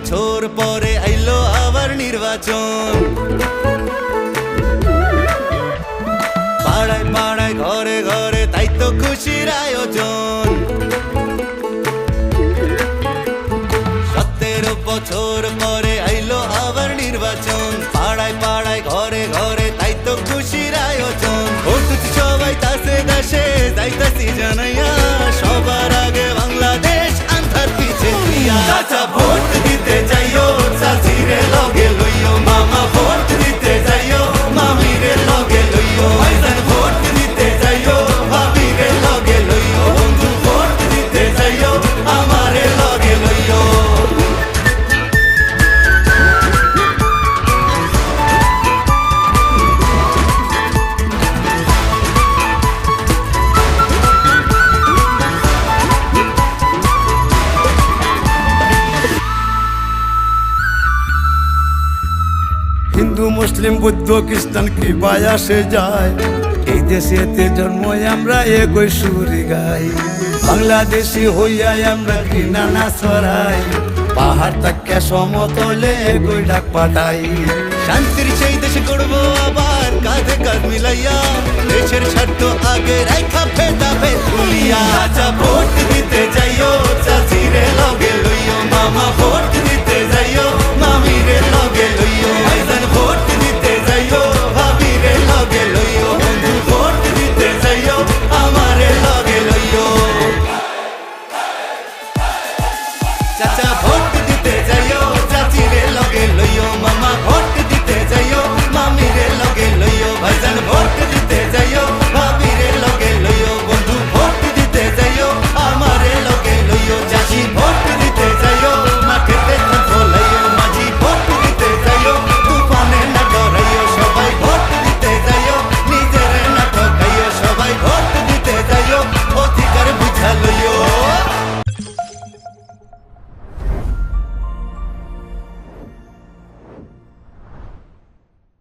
বছর পরে আইলো আবার নির্বাচন। পাড়ায় পাড়ায় ঘরে ঘরে তাই তো খুশির আয়োজন। 17 বছর পরে আইলো আবার নির্বাচন। পাড়ায় পাড়ায় ঘরে ঘরে তাই তো খুশির আয়োজন। উঠছি সবাই তাসে দেশে যাইতাছি জানাইয়া, সবার আগে বাংলাদেশ আন্ধার পিছে দিয়া। চাচা ভোট দিতে যাইও, চাচিরে লগে লইও, মামা ভোট দিতে যাইও, মামিরে লগে লইও, ভাইজান ভোট দিতে যাইও, ভাবিরে লগে লইও, বন্ধু ভোট দিতে যাইও, আমারে লগে লইও। হিন্দু মুসলিম বৌদ্ধ খ্রিস্টান কৃপায় আসে যায়, এই দেশেতে জন্ম আমরা একই সুরে গাই। বাংলাদেশি হইয়া আমরা ঘৃণা না ছড়াই, পাহাড় তাকে সমতলে একই ডাক পাঠাই। শান্তির সেই দেশ করবো আবার কাঁধে কাঁধ মিলাইয়া, দেশের স্বার্থ আগে রাইখা ফেটা ফেট ভুলিয়া। চাচা ভোট দিতে যাইও, চাচিরে লগে লইও, মামা ভোট দিতে